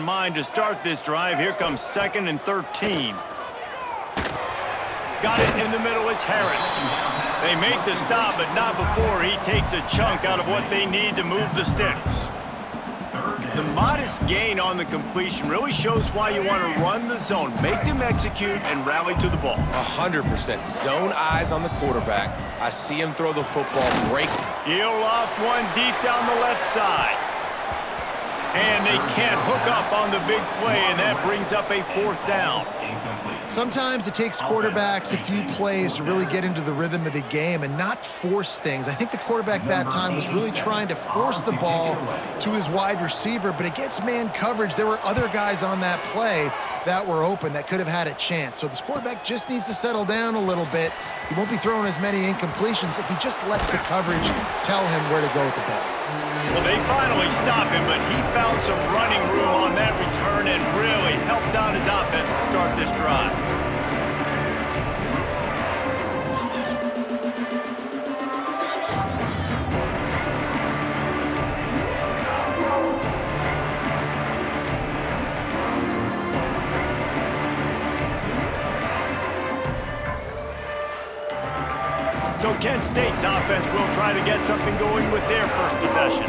mind to start this drive. Here comes 2nd and 13. Got it in the middle. It's Harris. They make the stop, but not before he takes a chunk out of what they need to move the sticks. The modest gain on the completion really shows why you want to run the zone, make them execute, and rally to the ball. 100%. Zone eyes on the quarterback. I see him throw the football, break. He'll loft one deep down the left side. And they can't hook up on the big play, and that brings up a 4th down. Sometimes it takes quarterbacks a few plays to really get into the rhythm of the game and not force things. I think the quarterback that time was really trying to force the ball to his wide receiver, but against man coverage, there were other guys on that play that were open that could have had a chance. So this quarterback just needs to settle down a little bit. He won't be throwing as many incompletions if he just lets the coverage tell him where to go with the ball. Well, they finally stop him, but he found some running room on that return and really helps out his offense to start this drive. So Kent State's offense will try to get something going with their first possession.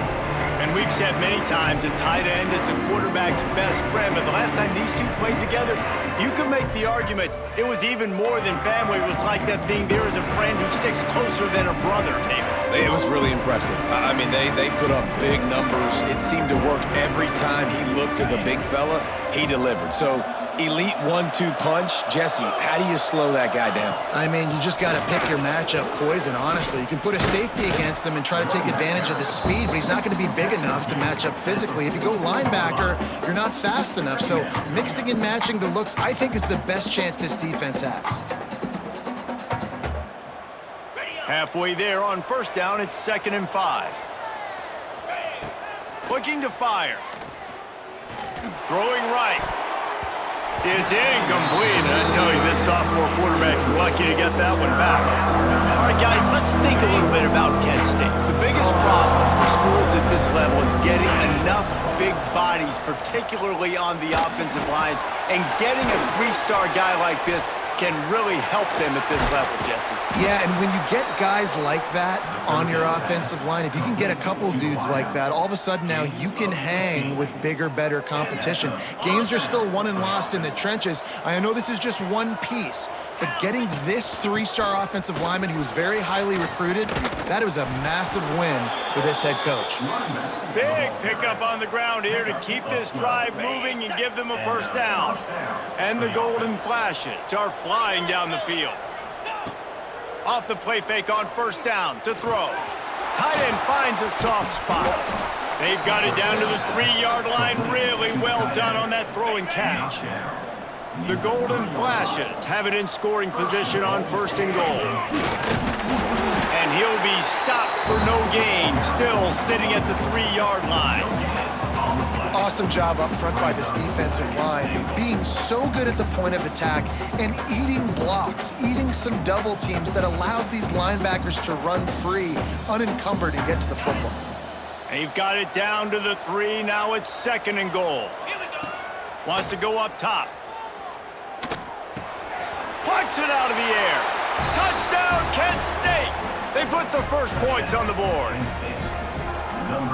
And we've said many times a tight end is the quarterback's best friend, but the last time these two played together, you could make the argument it was even more than family. It was like that thing, there is a friend who sticks closer than a brother, David. It was really impressive. I mean, they put up big numbers. It seemed to work every time he looked to the big fella, he delivered. So, elite 1-2 punch. Jesse, how do you slow that guy down? I mean, you just got to pick your matchup poison, honestly. You can put a safety against him and try to take advantage of the speed, but he's not going to be big enough to match up physically. If you go linebacker, you're not fast enough. So mixing and matching the looks, I think, is the best chance this defense has. Halfway there on 1st down, it's 2nd and 5. Looking to fire. Throwing right. It's incomplete, and I tell you, this sophomore quarterback's lucky to get that one back. All right, guys, let's think a little bit about Kent State. The biggest problem for schools at this level is getting enough big bodies, particularly on the offensive line, and getting a 3-star guy like this can really help them at this level, Jesse. Yeah, and when you get guys like that on your offensive line, if you can get a couple dudes like that, all of a sudden now you can hang with bigger, better competition. Games are still won and lost in the trenches. I know this is just one piece, but getting this 3-star offensive lineman who was very highly recruited, that was a massive win for this head coach. Big pickup on the ground here to keep this drive moving and give them a 1st down. And the Golden Flashes are flying down the field. Off the play fake on 1st down to throw. Tight end finds a soft spot. They've got it down to the 3-yard line. Really well done on that throw and catch. The Golden Flashes have it in scoring position on 1st and goal. And he'll be stopped for no gain, still sitting at the 3-yard line. Awesome job up front by this defensive line, being so good at the point of attack and eating blocks, eating some double teams that allows these linebackers to run free, unencumbered, and get to the football. They've got it down to the 3. Now it's 2nd and goal. Wants to go up top. Plucks it out of the air. Touchdown, Kent State. They put the first points on the board.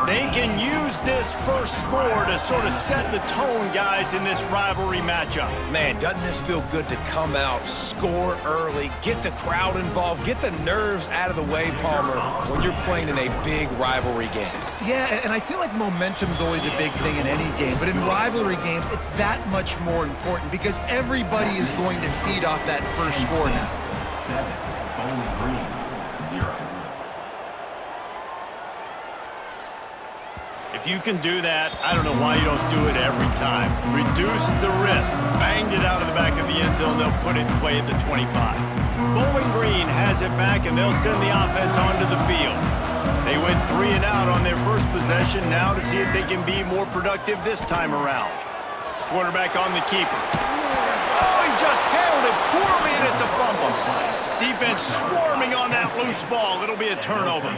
They can use this first score to sort of set the tone, guys, in this rivalry matchup. Man, doesn't this feel good to come out, score early, get the crowd involved, get the nerves out of the way, Palmer, when you're playing in a big rivalry game? Yeah, and I feel like momentum's always a big thing in any game, but in rivalry games, it's that much more important because everybody is going to feed off that first score now. 7, Bowling Green, 0. If you can do that, I don't know why you don't do it every time. Reduce the risk. Banged it out of the back of the end zone. They'll put it in play at the 25. Bowling Green has it back, and they'll send the offense onto the field. They went 3 and out on their first possession, now to see if they can be more productive this time around. Quarterback on the keeper. Oh, he just handled it poorly, and it's a fumble. Defense swarming on that loose ball. It'll be a turnover.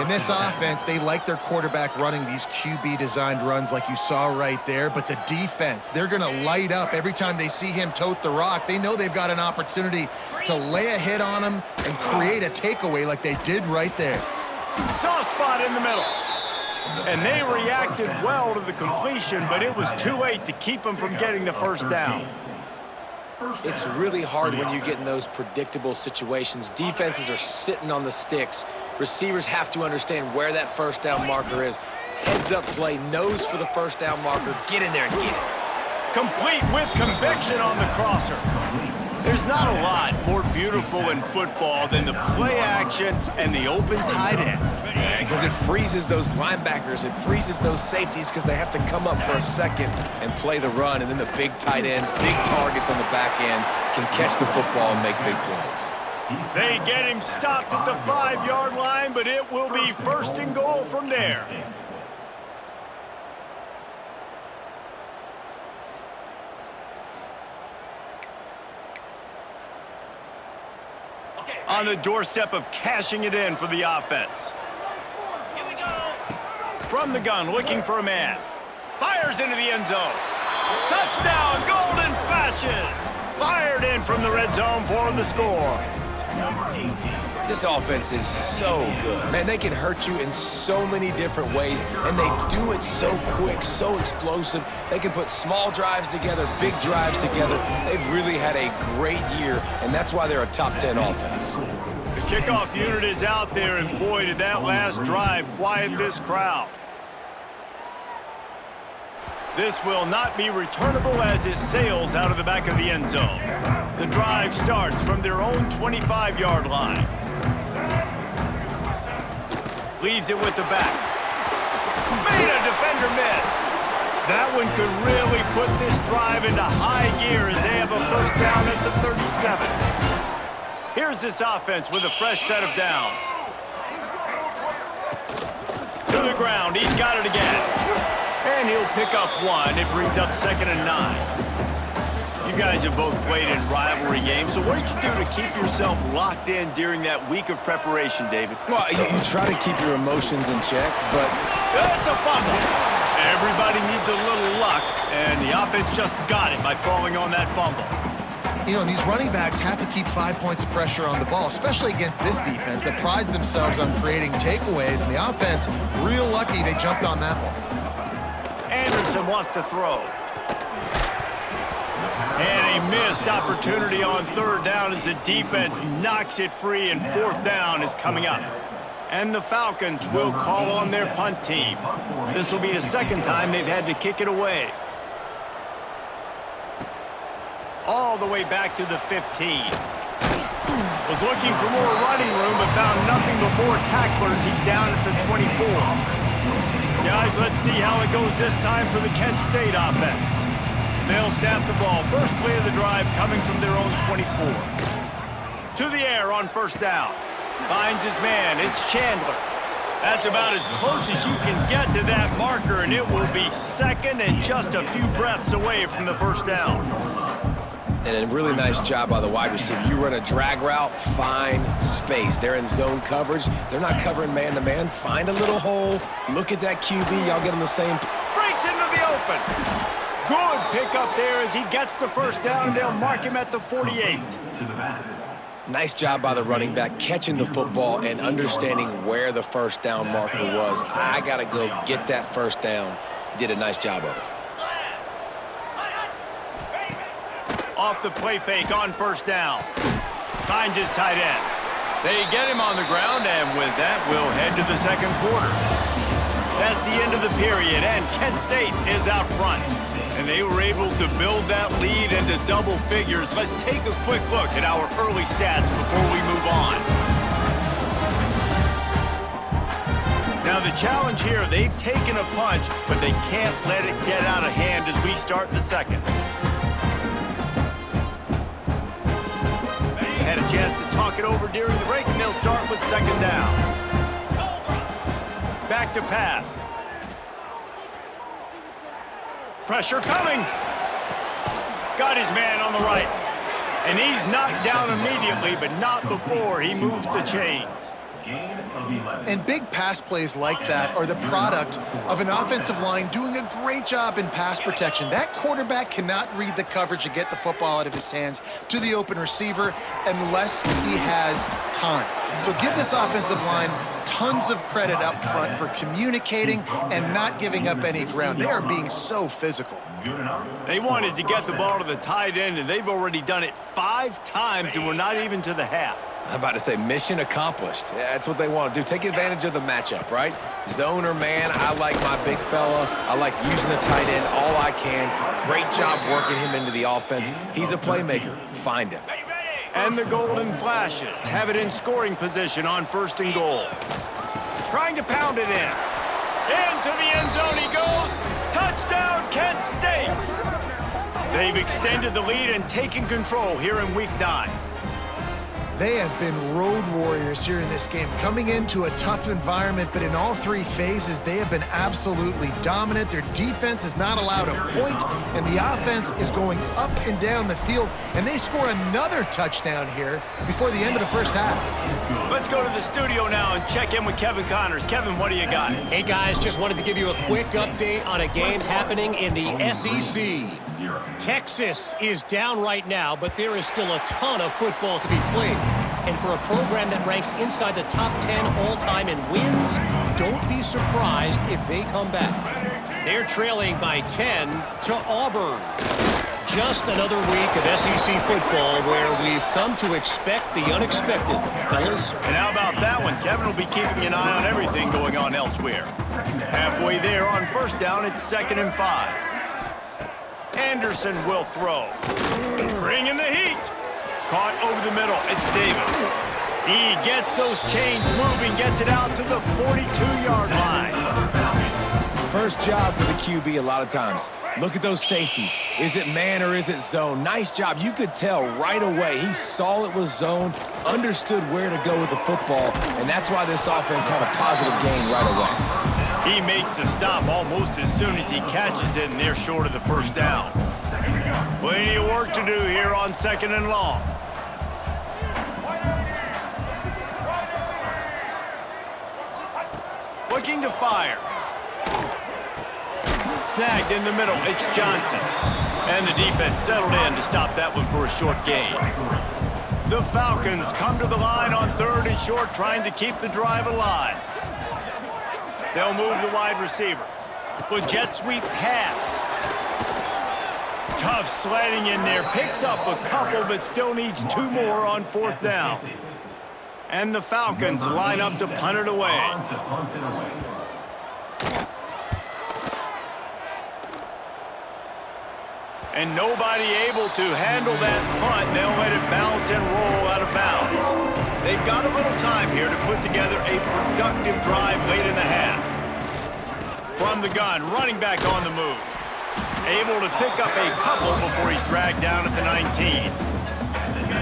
In this offense, they like their quarterback running these QB-designed runs like you saw right there, but the defense, they're going to light up every time they see him tote the rock. They know they've got an opportunity to lay a hit on him and create a takeaway like they did right there. Soft spot in the middle. And they reacted well to the completion, but it was too late to keep them from getting the first down. It's really hard when you get in those predictable situations. Defenses are sitting on the sticks. Receivers have to understand where that first down marker is. Heads up play, nose for the first down marker. Get in there and get it. Complete with conviction on the crosser. There's not a lot more beautiful in football than the play action and the open tight end. Because it freezes those linebackers, it freezes those safeties because they have to come up for a second and play the run, and then the big tight ends, big targets on the back end can catch the football and make big plays. They get him stopped at the 5-yard line, but it will be first and goal from there. On the doorstep of cashing it in for the offense. From the gun, looking for a man. Fires into the end zone. Touchdown, Golden Flashes! Fired in from the red zone for the score. This offense is so good. Man, they can hurt you in so many different ways, and they do it so quick, so explosive. They can put small drives together, big drives together. They've really had a great year, and that's why they're a top 10 offense. The kickoff unit is out there, and boy, did that last drive quiet this crowd. This will not be returnable as it sails out of the back of the end zone. The drive starts from their own 25-yard line. Leaves it with the back. Made a defender miss. That one could really put this drive into high gear as they have a first down at the 37. Here's this offense with a fresh set of downs. To the ground, he's got it again. And he'll pick up one. It brings up 2nd and 9. You guys have both played in rivalry games, so what did you do to keep yourself locked in during that week of preparation, David? Well, you try to keep your emotions in check, but... It's a fumble. Everybody needs a little luck, and the offense just got it by falling on that fumble. You know, these running backs have to keep 5 points of pressure on the ball, especially against this defense that prides themselves on creating takeaways, and the offense, real lucky they jumped on that one. Anderson wants to throw. And a missed opportunity on 3rd down as the defense knocks it free, and 4th down is coming up. And the Falcons will call on their punt team. This will be the 2nd time they've had to kick it away. All the way back to the 15. Was looking for more running room, but found nothing but more tacklers. He's down at the 24. Guys, let's see how it goes this time for the Kent State offense. They'll snap the ball. First play of the drive coming from their own 24. To the air on 1st down. Finds his man. It's Chandler. That's about as close as you can get to that marker, and it will be 2nd and just a few breaths away from the 1st down. And a really nice job by the wide receiver. You run a drag route, find space. They're in zone coverage. They're not covering man-to-man. Find a little hole. Look at that QB. Y'all get in the same... Breaks into the open. Good pickup there as he gets the 1st down, and they'll mark him at the 48. Nice job by the running back, catching the football and understanding where the 1st down marker was. I got to go get that 1st down. He did a nice job of it. Off the play fake on 1st down. Finds his tight end. They get him on the ground, and with that, we'll head to the 2nd quarter. That's the end of the period, and Kent State is out front. And they were able to build that lead into double figures. Let's take a quick look at our early stats before we move on. Now, the challenge here, they've taken a punch, but they can't let it get out of hand as we start the 2nd. Had a chance to talk it over during the break, and they'll start with 2nd down. Back to pass. Pressure coming. Got his man on the right. And he's knocked down immediately, but not before he moves the chains. gain of 11. And big pass plays like that are the product of an offensive line doing a great job in pass protection. That quarterback cannot read the coverage and get the football out of his hands to the open receiver unless he has time. So give this offensive line tons of credit up front for communicating and not giving up any ground. They are being so physical. They wanted to get the ball to the tight end, and they've already done it 5 times, and we're not even to the half. I'm about to say mission accomplished. Yeah, that's what they want to do. Take advantage of the matchup, right? Zone or man, I like my big fella. I like using the tight end all I can. Great job working him into the offense. He's a playmaker. Find him. And the Golden Flashes have it in scoring position on 1st and goal. Trying to pound it in. Into the end zone he goes. Touchdown, Kent State. They've extended the lead and taken control here in Week 9. They have been road warriors here in this game, coming into a tough environment, but in all 3 phases, they have been absolutely dominant. Their defense is not allowed a point, and the offense is going up and down the field, and they score another touchdown here before the end of the first half. Let's go to the studio now and check in with Kevin Connors. Kevin, what do you got? Hey, guys, just wanted to give you a quick update on a game happening in the SEC. Texas is down right now, but there is still a ton of football to be played. And for a program that ranks inside the top 10 all-time in wins, don't be surprised if they come back. They're trailing by 10 to Auburn. Just another week of SEC football where we've come to expect the unexpected, fellas. And how about that one? Kevin will be keeping an eye on everything going on elsewhere. Halfway there on 1st down, it's 2nd and 5. Anderson will throw. Bringing the heat. Caught over the middle. It's Davis. He gets those chains moving, gets it out to the 42-yard line. First job for the QB a lot of times. Look at those safeties. Is it man or is it zone? Nice job. You could tell right away. He saw it was zone, understood where to go with the football, and that's why this offense had a positive gain right away. He makes the stop almost as soon as he catches it, and they're short of the 1st down. Plenty of work to do here on 2nd and long. Looking to fire. Snagged in the middle, it's Johnson. And the defense settled in to stop that one for a short gain. The Falcons come to the line on 3rd and short, trying to keep the drive alive. They'll move the wide receiver. With jet sweep pass. Tough sliding in there, picks up a couple, but still needs 2 more on 4th down. And the Falcons line up to punt it away. And nobody able to handle that punt. They'll let it bounce and roll out of bounds. They've got a little time here to put together a productive drive late in the half. From the gun, running back on the move. Able to pick up a couple before he's dragged down at the 19.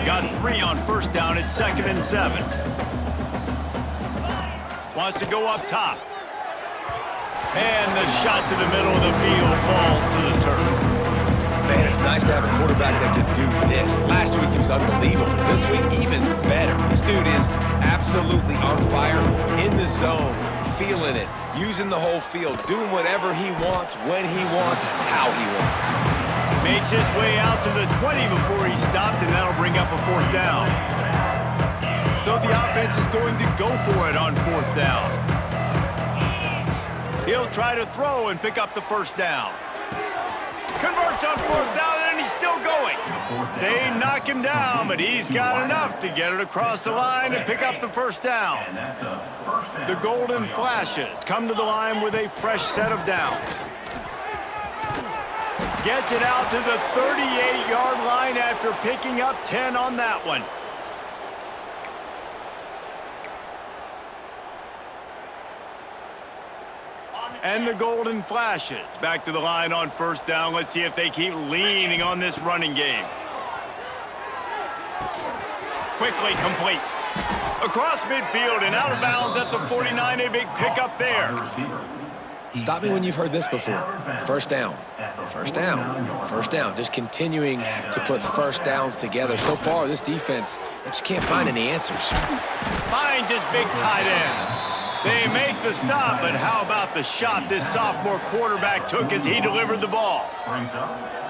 Got 3 on 1st down at 2nd and 7. Wants to go up top. And the shot to the middle of the field falls to the turf. Man, it's nice to have a quarterback that could do this. Last week he was unbelievable. This week, even better. This dude is absolutely on fire, in the zone, feeling it, using the whole field, doing whatever he wants, when he wants, how he wants. Makes his way out to the 20 before he stopped, and that'll bring up a 4th down. So the offense is going to go for it on 4th down. He'll try to throw and pick up the 1st down. Converts on 4th down, and he's still going. They knock him down, but he's got enough to get it across the line and pick up the 1st down. The Golden Flashes come to the line with a fresh set of downs. Gets it out to the 38-yard line after picking up 10 on that one. And the Golden Flashes back to the line on 1st down. Let's see if they keep leaning on this running game. Quickly complete. Across midfield and out of bounds at the 49, a big pickup there. Stop me when you've heard this before. First down, first down, first down. Just continuing to put first downs together. So far, this defense, they just can't find any answers. Finds his big tight end. They make the stop, but how about the shot this sophomore quarterback took as he delivered the ball?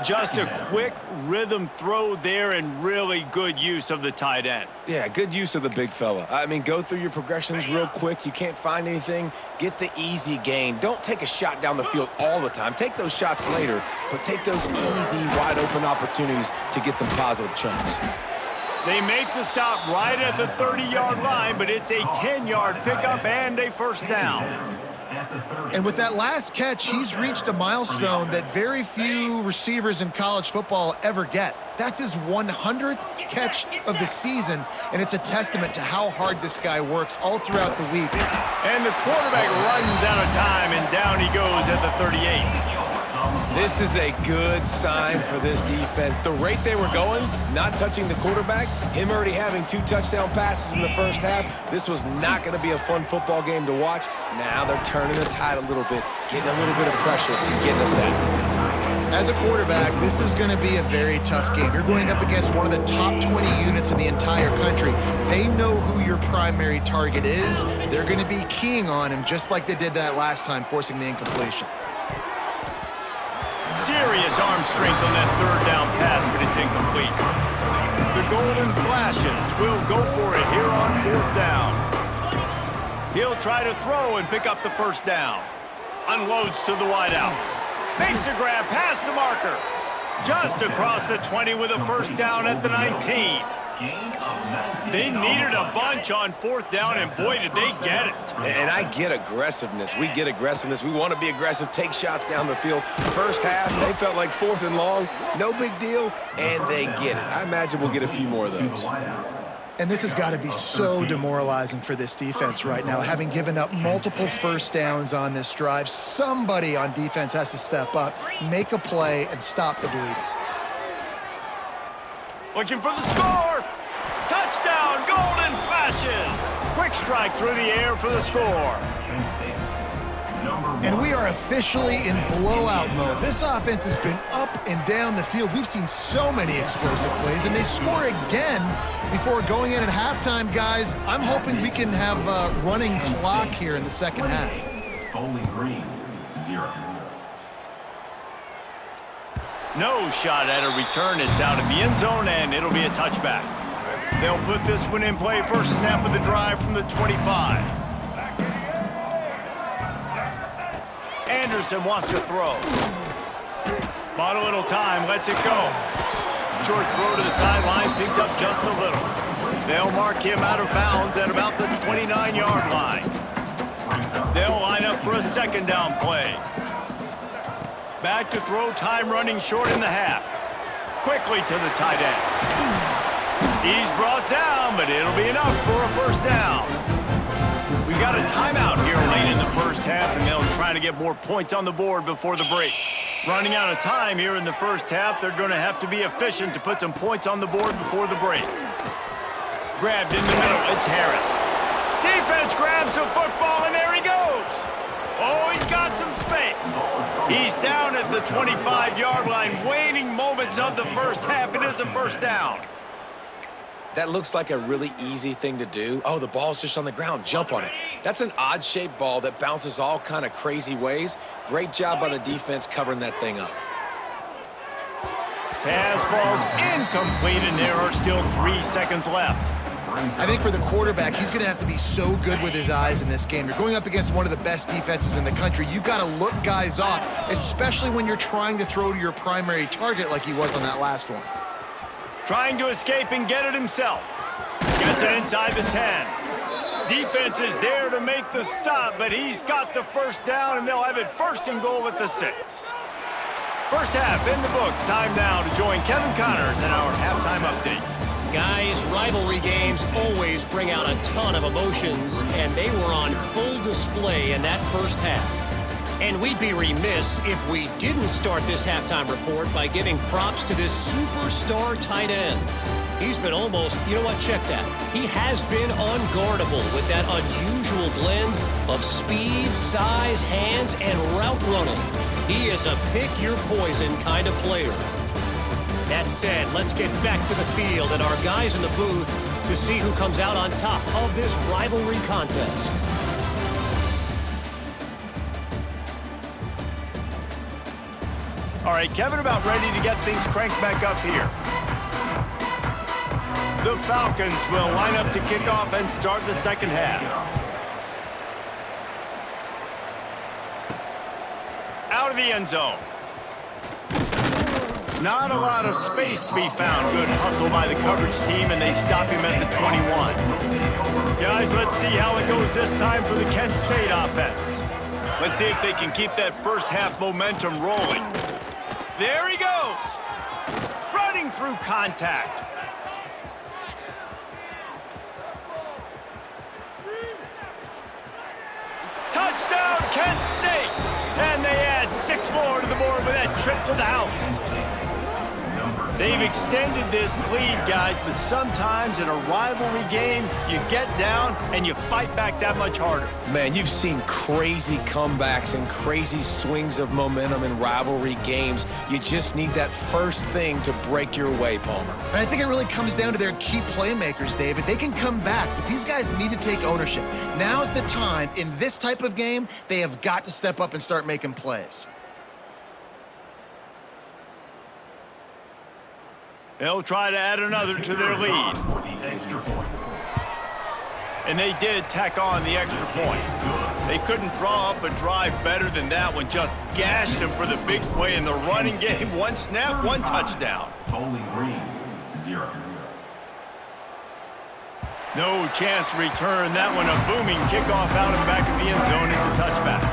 Just a quick rhythm throw there and really good use of the tight end. Yeah, good use of the big fella. I mean, go through your progressions real quick. You can't find anything. Get the easy gain. Don't take a shot down the field all the time. Take those shots later, but take those easy, wide-open opportunities to get some positive chunks. They make the stop right at the 30-yard line, but it's a 10-yard pickup and a first down. And with that last catch, he's reached a milestone that very few receivers in college football ever get. That's his 100th catch of the season, and it's a testament to how hard this guy works all throughout the week. And the quarterback runs out of time, and down he goes at the 38. This is a good sign for this defense. The rate they were going, not touching the quarterback, him already having 2 touchdown passes in the first half, this was not going to be a fun football game to watch. Now they're turning the tide a little bit, getting a little bit of pressure, getting a sack. As a quarterback, this is going to be a very tough game. You're going up against one of the top 20 units in the entire country. They know who your primary target is. They're going to be keying on him just like they did that last time, forcing the incompletion. Serious arm strength on that third down pass, but it's incomplete. The Golden Flashes will go for it here on 4th down. He'll try to throw and pick up the first down. Unloads to the wideout. Makes a grab past the marker. Just across the 20 with a first down at the 19. They needed a bunch on 4th down, and boy, did they get it. And I get aggressiveness. We get aggressiveness. We want to be aggressive, take shots down the field. First half, they felt like 4th and long. No big deal, and they get it. I imagine we'll get a few more of those. And this has got to be so demoralizing for this defense right now. Having given up multiple first downs on this drive, somebody on defense has to step up, make a play, and stop the bleeding. Looking for the score. Touchdown, Golden Flashes. Quick strike through the air for the score. And we are officially in blowout mode. This offense has been up and down the field. We've seen so many explosive plays, and they score again before going in at halftime, guys. I'm hoping we can have a running clock here in the second half. Bowling Green, 0. No shot at a return. It's out in the end zone, and it'll be a touchback. They'll put this one in play. First snap of the drive from the 25. Anderson wants to throw. Bought a little time, lets it go. Short throw to the sideline, picks up just a little. They'll mark him out of bounds at about the 29-yard line. They'll line up for a second down play. Back to throw, time running short in the half. Quickly to the tight end. He's brought down, but it'll be enough for a first down. We got a timeout here late in the first half, and they'll try to get more points on the board before the break. Running out of time here in the first half, they're going to have to be efficient to put some points on the board before the break. Grabbed in the middle, it's Harris. Defense grabs the football, and there he goes. Oh, he's got some space. He's down at the 25-yard line, waning moments of the first half. It is a first down. That looks like a really easy thing to do. Oh, the ball's just on the ground. Jump on it. That's an odd-shaped ball that bounces all kind of crazy ways. Great job by the defense covering that thing up. Pass falls incomplete, and there are still 3 seconds left. I think for the quarterback, he's going to have to be so good with his eyes in this game. You're going up against one of the best defenses in the country. You've got to look guys off, especially when you're trying to throw to your primary target like he was on that last one. Trying to escape and get it himself. Gets it inside the 10. Defense is there to make the stop, but he's got the first down, and they'll have it first and goal at the 6. First half in the books. Time now to join Kevin Connors in our halftime update. Guys, rivalry games always bring out a ton of emotions, and they were on full display in that first half. And we'd be remiss if we didn't start this halftime report by giving props to this superstar tight end. He's been almost, you know what, check that. He has been unguardable with that unusual blend of speed, size, hands, and route running. He is a pick-your-poison kind of player. That said, let's get back to the field and our guys in the booth to see who comes out on top of this rivalry contest. All right, Kevin, about ready to get things cranked back up here. The Falcons will line up to kick off and start the second half. Out of the end zone. Not a lot of space to be found. Good hustle by the coverage team, and they stop him at the 21. Guys, let's see how it goes this time for the Kent State offense. Let's see if they can keep that first half momentum rolling. There he goes. Running through contact. Touchdown, Kent State! And they add 6 more to the board with that trip to the house. They've extended this lead, guys, but sometimes in a rivalry game, you get down and you fight back that much harder. Man, you've seen crazy comebacks and crazy swings of momentum in rivalry games. You just need that first thing to break your way, Palmer. And I think it really comes down to their key playmakers, David. They can come back, but these guys need to take ownership. Now's the time. In this type of game, they have got to step up and start making plays. They'll try to add another to their lead. And they did tack on the extra point. They couldn't draw up a drive better than that one. Just gashed them for the big play in the running game. 1 snap, 1 touchdown. Bowling Green, 0. No chance to return that one. A booming kickoff out of the back of the end zone. It's a touchback.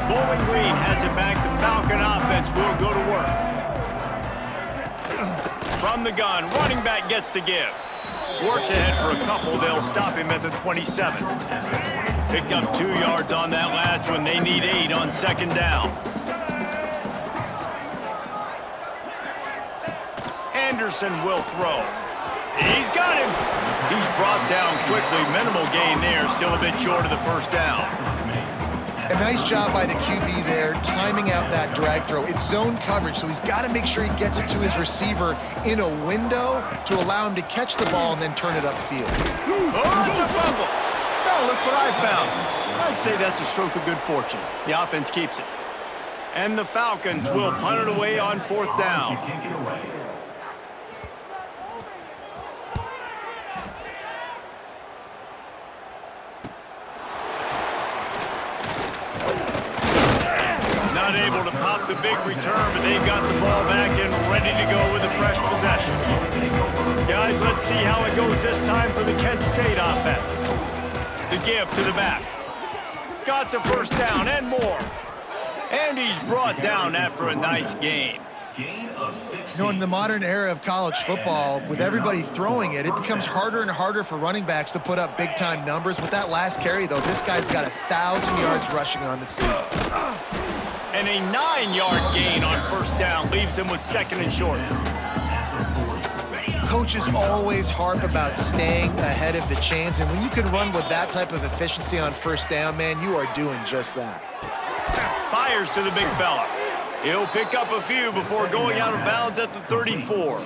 Bowling Green has it back. The Falcon offense will go to work. From the gun, running back gets to give. Works ahead for a couple. They'll stop him at the 27. Picked up 2 yards on that last one. They need 8 on second down. Anderson will throw. He's got him. He's brought down quickly. Minimal gain there. Still a bit short of the first down. A nice job by the QB there, timing out that drag throw. It's zone coverage, so he's got to make sure he gets it to his receiver in a window to allow him to catch the ball and then turn it upfield. Oh, it's a fumble. Now look what I found. I'd say that's a stroke of good fortune. The offense keeps it. And the Falcons will punt it away on 4th down. Not able to pop the big return, but they've got the ball back and ready to go with a fresh possession. Guys, let's see how it goes this time for the Kent State offense. The give to the back. Got the first down and more. And he's brought down after a nice gain. You know, in the modern era of college football, with everybody throwing it, it becomes harder and harder for running backs to put up big-time numbers. With that last carry, though, this guy's got 1,000 yards rushing on the season. And a 9-yard gain on first down leaves them with 2nd and short. Coaches always harp about staying ahead of the chains, and when you can run with that type of efficiency on first down, man, you are doing just that. Fires to the big fella. He'll pick up a few before going out of bounds at the 34.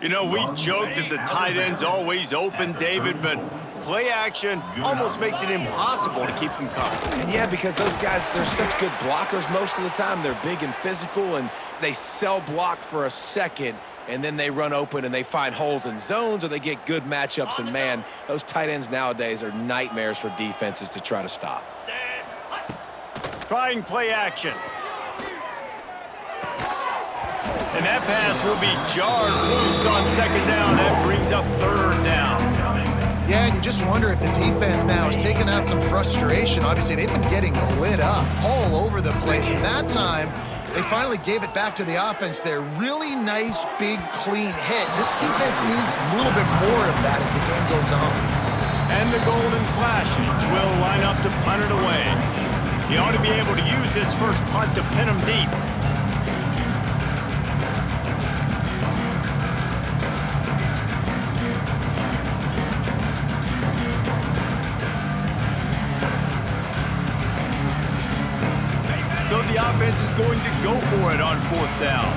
You know, we joke that the tight end's always open, David, but play action almost makes it impossible to keep them covered. And yeah, because those guys, they're such good blockers most of the time. They're big and physical, and they cell block for a second, and then they run open and they find holes in zones, or they get good matchups. And man, those tight ends nowadays are nightmares for defenses to try to stop. Trying play action. And that pass will be jarred loose on 2nd down. That brings up 3rd down. Yeah, and you just wonder if the defense now is taking out some frustration. Obviously, they've been getting lit up all over the place. And that time, they finally gave it back to the offense there. Really nice, big, clean hit. This defense needs a little bit more of that as the game goes on. And the Golden Flashes will line up to punt it away. He ought to be able to use this first punt to pin him deep. So the offense is going to go for it on 4th down.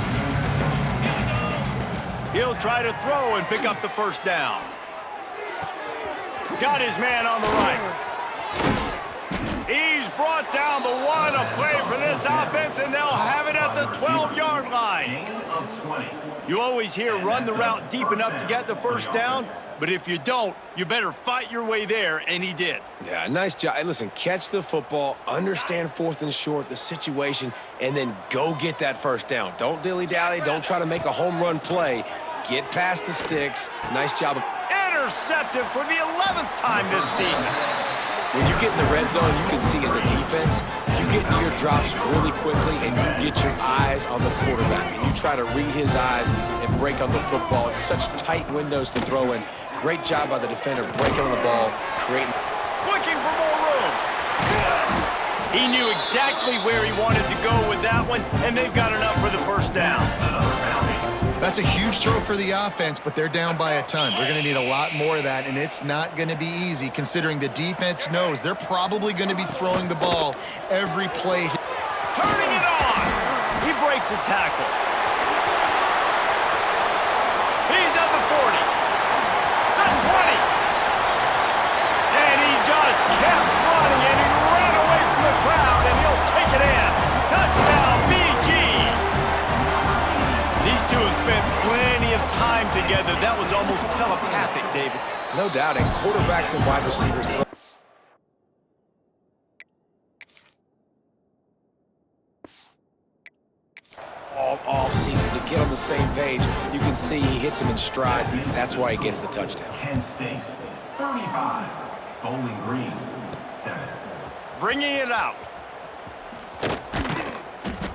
He'll try to throw and pick up the first down. Got his man on the right. He's brought down, but what a play for this offense, and they'll have it at the 12-yard line. You always hear run the route deep enough to get the first down, but if you don't, you better fight your way there, and he did. Yeah, nice job. Hey, listen, catch the football, understand 4th and short, the situation, and then go get that first down. Don't dilly-dally. Don't try to make a home run play. Get past the sticks. Nice job. Intercepted for the 11th time this season. When you get in the red zone, you can see as a defense, you get near drops really quickly and you get your eyes on the quarterback. And you try to read his eyes and break on the football. It's such tight windows to throw in. Great job by the defender breaking on the ball, creating. Looking for more room. He knew exactly where he wanted to go with that one, and they've got enough for the first down. That's a huge throw for the offense, but they're down by a ton. We're going to need a lot more of that, and it's not going to be easy considering the defense knows they're probably going to be throwing the ball every play. Turning it on. He breaks a tackle. He's at the 40. The 20. And he just kept running, and he ran away from the crowd, and he'll take it in. Touchdown, BG. These two have spent plenty of time together. That was almost telepathic, David. No doubt, and quarterbacks and wide receivers throw. All off season to get on the same page. You can see he hits him in stride. That's why he gets the touchdown. Kent State, 35. Bowling Green, 7. Bringing it out.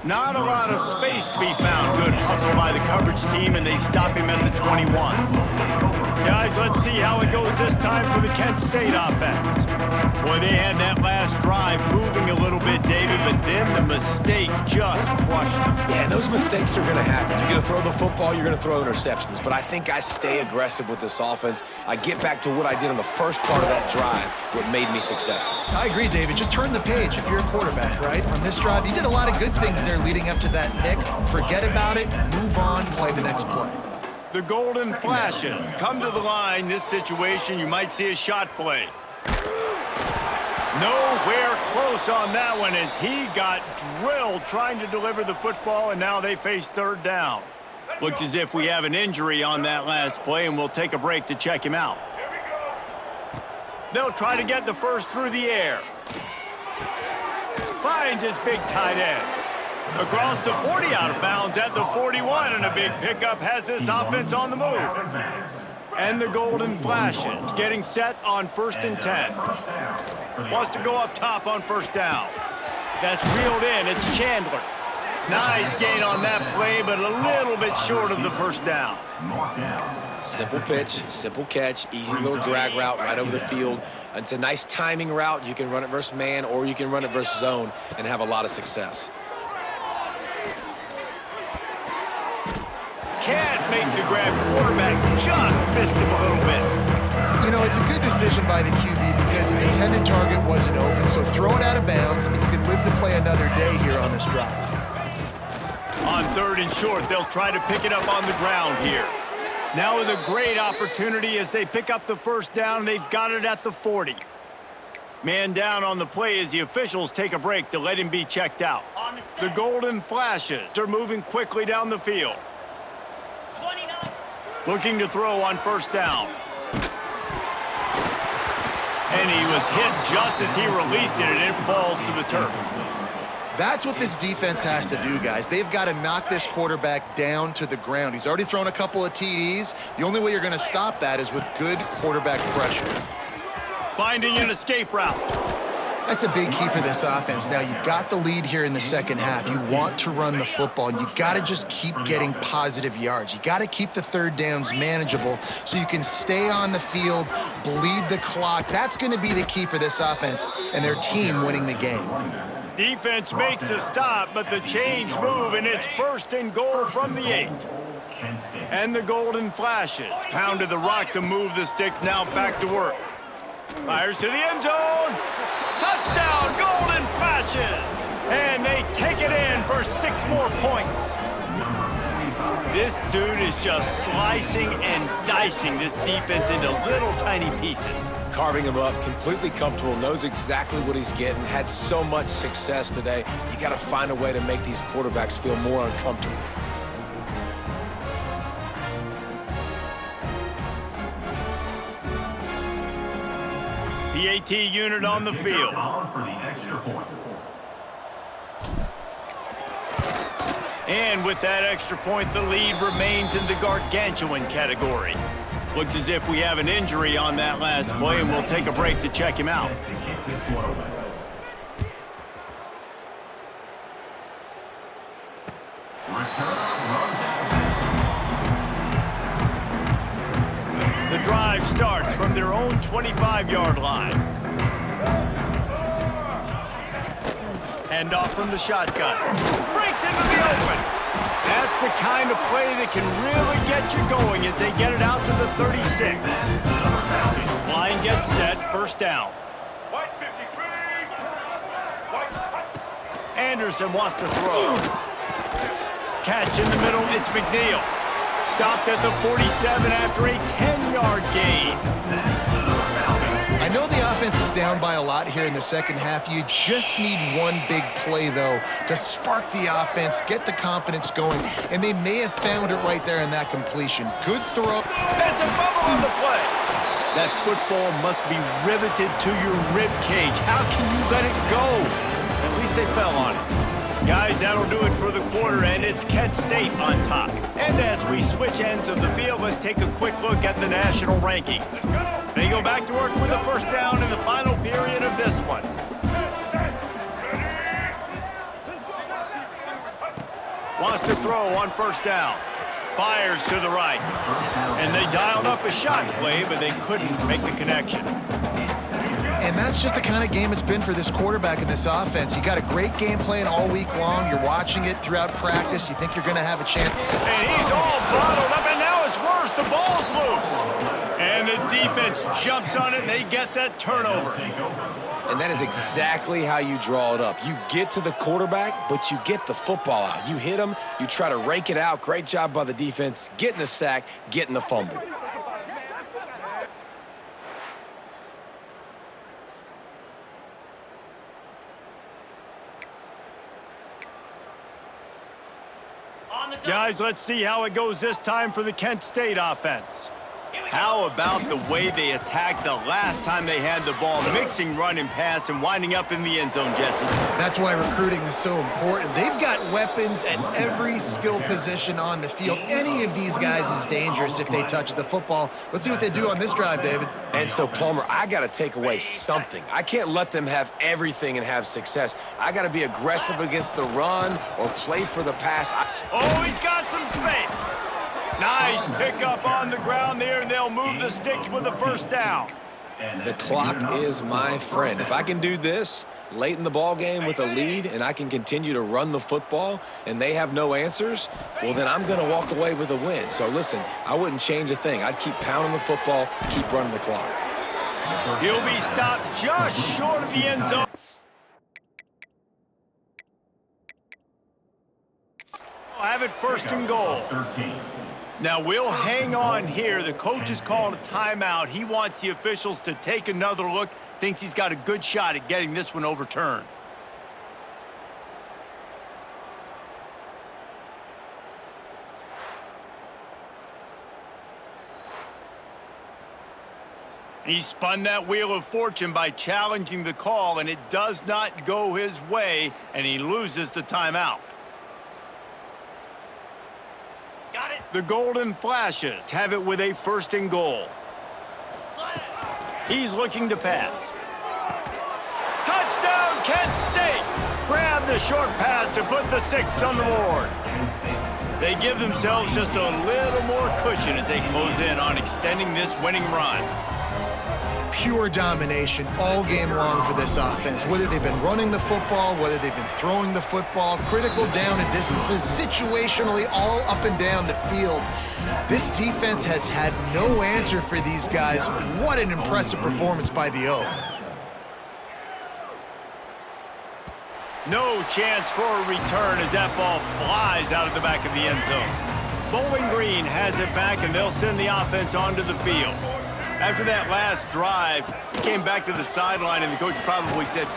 Not a lot of space to be found. Good hustle by the coverage team, and they stop him at the 21. Guys, let's see how it goes this time for the Kent State offense. Boy, they had that last drive moving a little bit, David, but then the mistake just crushed them. Yeah, those mistakes are going to happen. You're going to throw the football, you're going to throw interceptions. But I think I stay aggressive with this offense. I get back to what I did on the first part of that drive, what made me successful. I agree, David. Just turn the page if you're a quarterback, right? On this drive, you did a lot of good things there leading up to that pick. Forget about it, move on, play the next play. The Golden Flashes come to the line. This situation, you might see a shot play. Nowhere close on that one as he got drilled trying to deliver the football, and now they face 3rd down. Looks as if we have an injury on that last play, and we'll take a break to check him out. They'll try to get the first through the air. Finds his big tight end. Across the 40, out of bounds at the 41, and a big pickup has this offense on the move. And the Golden Flashes getting set on 1st and 10. Wants to go up top on 1st down. That's reeled in. It's Chandler. Nice gain on that play, but a little bit short of the first down. Simple pitch, simple catch, easy little drag route right over the field. It's a nice timing route. You can run it versus man, or you can run it versus zone and have a lot of success. Can't make the grab. Quarterback just missed him a little bit. You know, it's a good decision by the QB because his intended target wasn't open, so throw it out of bounds, and you can live to play another day here on this drive. On 3rd and short, they'll try to pick it up on the ground here. Now with a great opportunity as they pick up the first down, they've got it at the 40. Man down on the play as the officials take a break to let him be checked out. The Golden Flashes are moving quickly down the field. Looking to throw on 1st down. And he was hit just as he released it, and it falls to the turf. That's what this defense has to do, guys. They've got to knock this quarterback down to the ground. He's already thrown a couple of TDs. The only way you're going to stop that is with good quarterback pressure. Finding an escape route. That's a big key for this offense. Now, you've got the lead here in the second half. You want to run the football, and you've got to just keep getting positive yards. You got to keep the 3rd downs manageable so you can stay on the field, bleed the clock. That's going to be the key for this offense and their team winning the game. Defense makes a stop, but the chains move, and it's 1st and goal from the 8. And the Golden flashes. Pounded the rock to move the sticks, now back to work. Fires to the end zone. Touchdown, Golden flashes. And they take it in for 6 more points. This dude is just slicing and dicing this defense into little tiny pieces. Carving him up, completely comfortable, knows exactly what he's getting, had so much success today. You got to find a way to make these quarterbacks feel more uncomfortable. PAT unit on the field. For the extra point. And with that extra point, the lead remains in the gargantuan category. Looks as if we have an injury on that last play, and we'll take a break to check him out. The drive starts from their own 25-yard line. Hand off from the shotgun. Breaks into the open. That's the kind of play that can really get you going as they get it out to the 36. Line gets set, 1st down. Anderson wants to throw. Catch in the middle, it's McNeil. Stopped at the 47 after a 10-yard gain. I know the offense is down by a lot here in the second half. You just need one big play, though, to spark the offense, get the confidence going, and they may have found it right there in that completion. Good throw. That's a fumble on the play. That football must be riveted to your rib cage. How can you let it go? At least they fell on it. Guys, that'll do it for the quarter, and it's Kent State on top. And as we switch ends of the field, let's take a quick look at the national rankings. They go back to work with a 1st down in the final period of this one. Wants to throw on 1st down. Fires to the right. And they dialed up a shot play, but they couldn't make the connection. And that's just the kind of game it's been for this quarterback in this offense. You got a great game plan all week long. You're watching it throughout practice. You think you're going to have a chance. And he's all bottled up, and now it's worse. The ball's loose. And the defense jumps on it, and they get that turnover. And that is exactly how you draw it up. You get to the quarterback, but you get the football out. You hit him, you try to rake it out. Great job by the defense, getting the sack, getting the fumble. Guys, let's see how it goes this time for the Kent State offense. How about the way they attacked the last time they had the ball, mixing run and pass and winding up in the end zone, Jesse? That's why recruiting is so important. They've got weapons at every skill position on the field. Any of these guys is dangerous if they touch the football. Let's see what they do on this drive, David. And so, Palmer, I got to take away something. I can't let them have everything and have success. I got to be aggressive against the run or play for the pass. Oh, he's got some space. Nice pickup on the ground there, and they'll move the sticks with the 1st down. The clock is my friend. If I can do this late in the ball game with a lead and I can continue to run the football and they have no answers, well, then I'm going to walk away with a win. So, listen, I wouldn't change a thing. I'd keep pounding the football, keep running the clock. He'll be stopped just short of the end zone. Have it 1st and goal. Now, we'll hang on here. The coach has called a timeout. He wants the officials to take another look. Thinks he's got a good shot at getting this one overturned. He spun that wheel of fortune by challenging the call, and it does not go his way, and he loses the timeout. The Golden Flashes have it with a 1st and goal. He's looking to pass. Touchdown, Kent State! Grab the short pass to put the 6 on the board. They give themselves just a little more cushion as they close in on extending this winning run. pure domination all game long for this offense. Whether they've been running the football, whether they've been throwing the football, critical down and distances, situationally all up and down the field. This defense has had no answer for these guys. What an impressive performance by the O. No chance for a return as that ball flies out of the back of the end zone. Bowling Green has it back, and they'll send the offense onto the field. After that last drive, he came back to the sideline, and the coach probably said,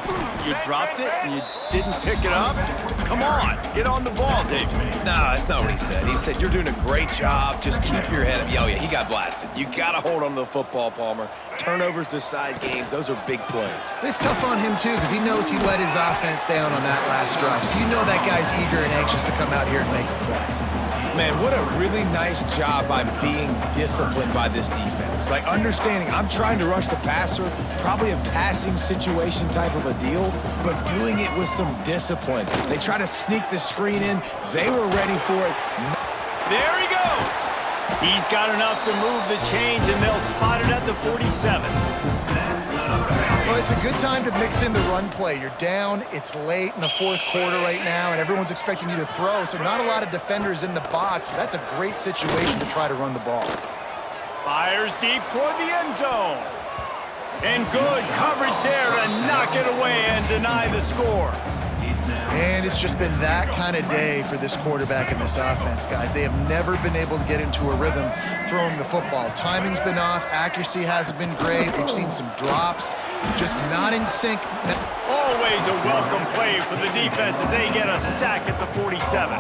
"You dropped it and you didn't pick it up? Come on, get on the ball, David." No, that's not what he said. He said, "You're doing a great job. Just keep your head up." Oh, yeah, he got blasted. You got to hold on to the football, Palmer. Turnovers decide games. Those are big plays. But it's tough on him, too, because he knows he let his offense down on that last drive. So you know that guy's eager and anxious to come out here and make a play. Man, what a really nice job by being disciplined by this defense. Like, understanding I'm trying to rush the passer, probably a passing situation type of a deal, but doing it with some discipline. They try to sneak the screen in. They were ready for it. There he goes. He's got enough to move the chains, and they'll spot it at the 47. Well, it's a good time to mix in the run play. You're down, it's late in the fourth quarter right now, and everyone's expecting you to throw, so not a lot of defenders in the box. That's a great situation to try to run the ball. Fires deep toward the end zone. And good coverage there to knock it away and deny the score. And it's just been that kind of day for this quarterback and this offense, guys. They have never been able to get into a rhythm throwing the football. Timing's been off. Accuracy hasn't been great. We've seen some drops. Just not in sync. Always a welcome play for the defense as they get a sack at the 47.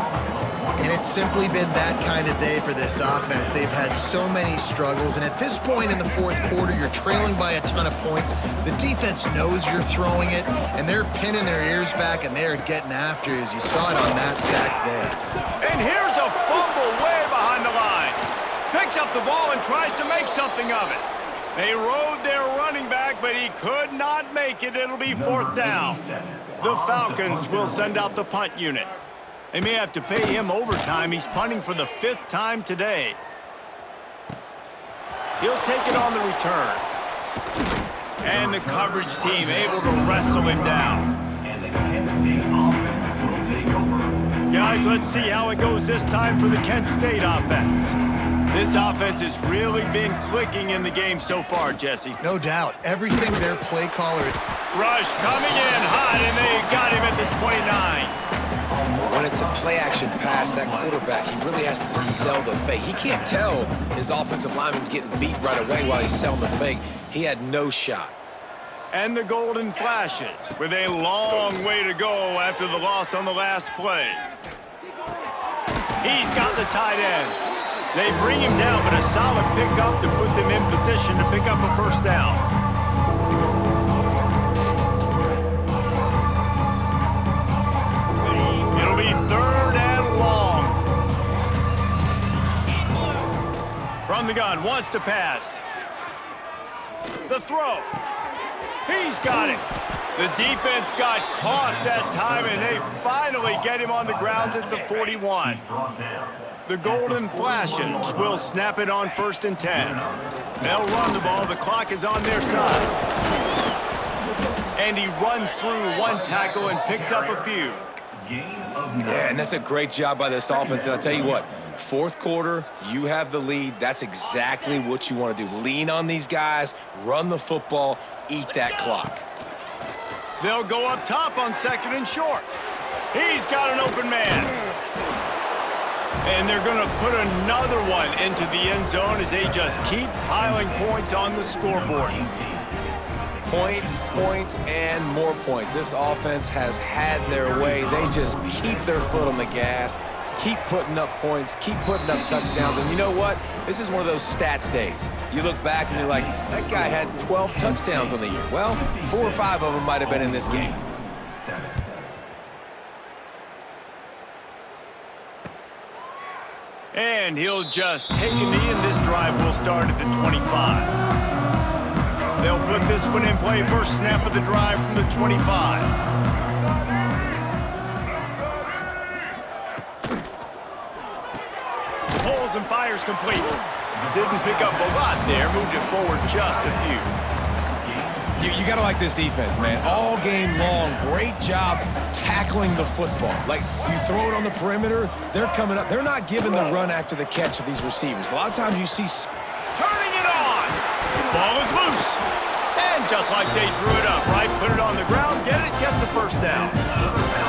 And it's simply been that kind of day for this offense. They've had so many struggles, and at this point in the fourth quarter, you're trailing by a ton of points. The defense knows you're throwing it, and they're pinning their ears back, and they're getting after you, as you saw it on that sack there. And here's a fumble way behind the line. Picks up the ball and tries to make something of it. They rode their running back, but he could not make it. It'll be fourth down. The Falcons will send out the punt unit. They may have to pay him overtime. He's punting for the 5th time today. He'll take it on the return. And the coverage team able to wrestle him down. And the Kent State offense will take over. Guys, let's see how it goes this time for the Kent State offense. This offense has really been clicking in the game so far, Jesse. No doubt. Everything their play caller... Rush coming in hot, and they got him at the 29. When it's a play-action pass, that quarterback, he really has to sell the fake. He can't tell his offensive lineman's getting beat right away while he's selling the fake. He had no shot. And the Golden Flashes with a long way to go after the loss on the last play. He's got the tight end. They bring him down, but a solid pickup to put them in position to pick up a first down. It'll be 3rd and long. From the gun, wants to pass. The throw. He's got it. The defense got caught that time, and they finally get him on the ground at the 41. The Golden Flashes will snap it on 1st and 10. They'll run the ball. The clock is on their side. And he runs through one tackle and picks up a few. Yeah, and that's a great job by this offense. And I'll tell you what, fourth quarter, you have the lead. That's exactly what you want to do. Lean on these guys, run the football, eat that clock. They'll go up top on 2nd and short. He's got an open man. And they're going to put another one into the end zone as they just keep piling points on the scoreboard. Points, points, and more points. This offense has had their way. They just keep their foot on the gas, keep putting up points, keep putting up touchdowns. And you know what? This is one of those stats days. You look back and you're like, that guy had 12 touchdowns on the year. Well, 4 or 5 of them might have been in this game. And he'll just take a knee, and this drive will start at the 25. They'll put this one in play. First snap of the drive from the 25. Pulls and fires complete. Didn't pick up a lot there. Moved it forward just a few. You got to like this defense, man. All game long, great job tackling the football. Like, you throw it on the perimeter, they're coming up. They're not giving the run after the catch to these receivers. A lot of times you see... Turning it on. Ball is loose. And just like they drew it up, right? Put it on the ground, get the first down.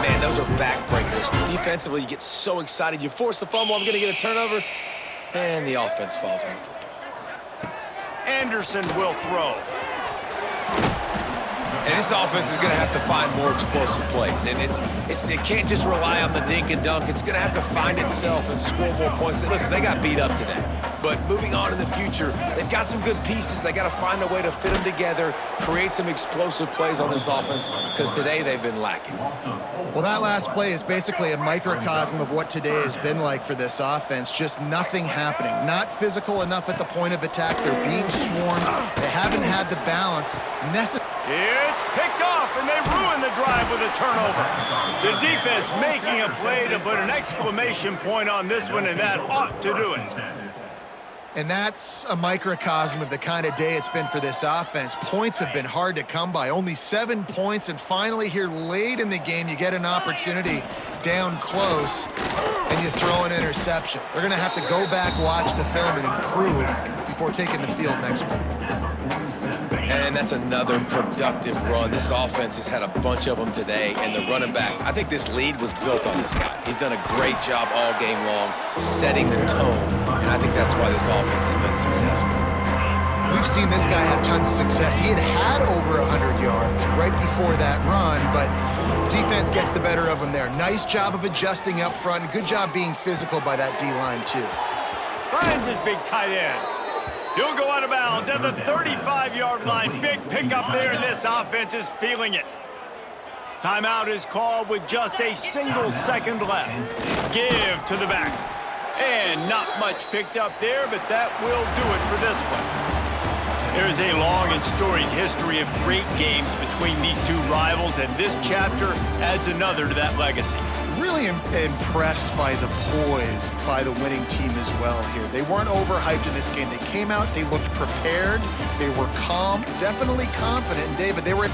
Man, those are backbreakers. Defensively, you get so excited. You force the fumble, I'm going to get a turnover, and the offense falls on the football. Anderson will throw. And this offense is going to have to find more explosive plays. And it can't just rely on the dink and dunk. It's going to have to find itself and score more points. Listen, they got beat up today. But moving on in the future, they've got some good pieces. They got to find a way to fit them together, create some explosive plays on this offense, because today they've been lacking. Well, that last play is basically a microcosm of what today has been like for this offense. Just nothing happening. Not physical enough at the point of attack. They're being swarmed. They haven't had the balance necessary. It's picked off, and they ruin the drive with a turnover. The defense making a play to put an exclamation point on this one, and that ought to do it. And that's a microcosm of the kind of day it's been for this offense. Points have been hard to come by. Only 7 points, and finally here late in the game, you get an opportunity down close, and you throw an interception. They're going to have to go back, watch the film, and improve before taking the field next week. And that's another productive run. This offense has had a bunch of them today, and the running back, I think this lead was built on this guy. He's done a great job all game long, setting the tone, and I think that's why this offense has been successful. We've seen this guy have tons of success. He had over 100 yards right before that run, but defense gets the better of him there. Nice job of adjusting up front, and good job being physical by that D-line, too. Finds his big tight end. He'll go out of bounds at the 35-yard line. Big pickup there, and this offense is feeling it. Timeout is called with just a single second left. Give to the back. And not much picked up there, but that will do it for this one. There's a long and storied history of great games between these two rivals, and this chapter adds another to that legacy. Really impressed by the poise by the winning team as well here. They weren't overhyped in this game. They came out, they looked prepared, they were calm, definitely confident. And David, they were...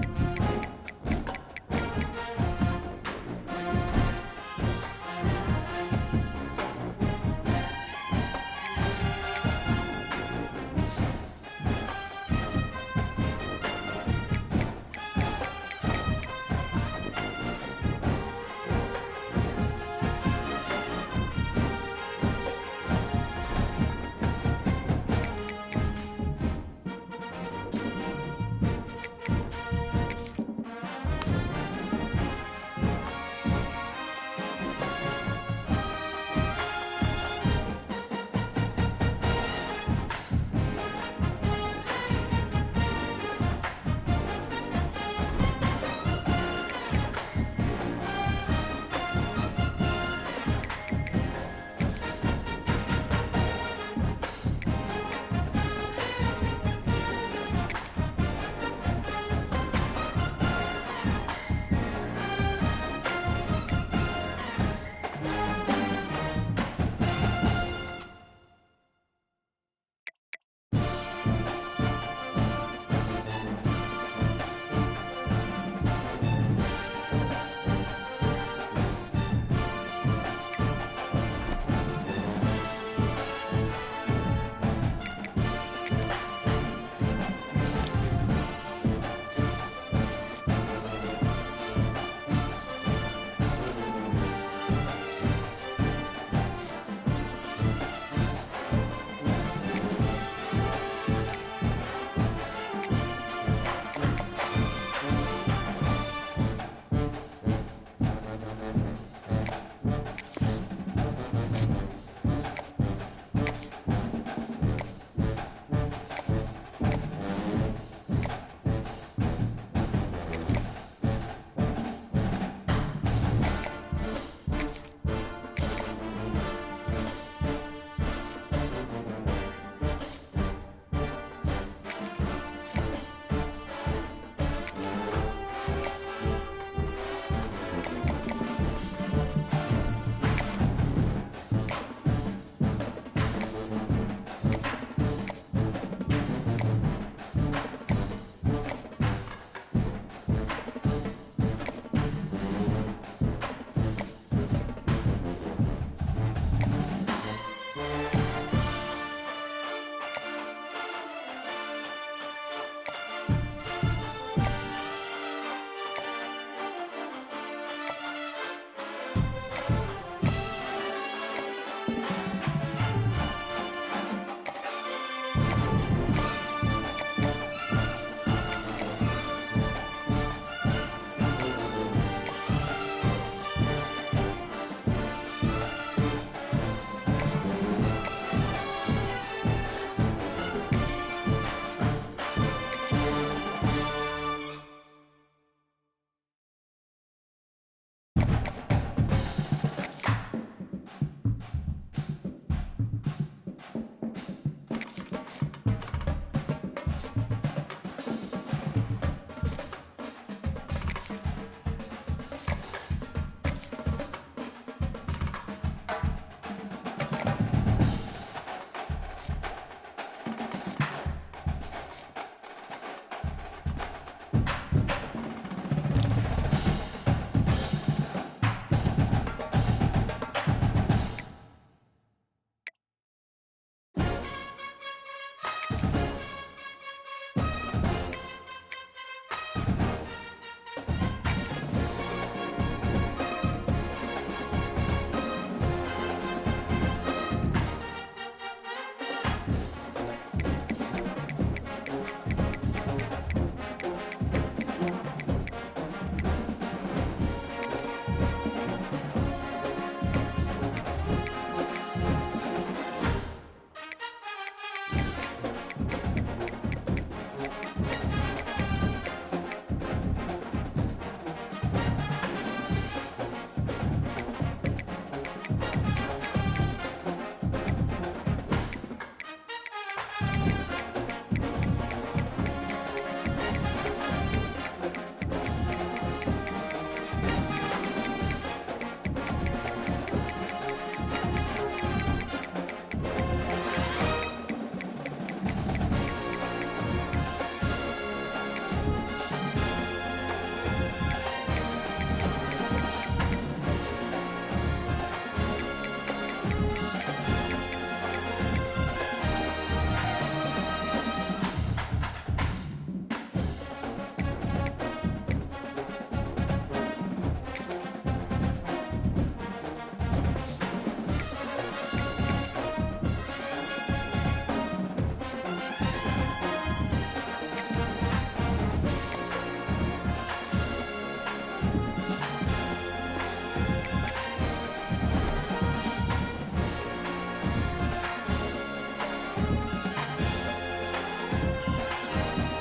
it.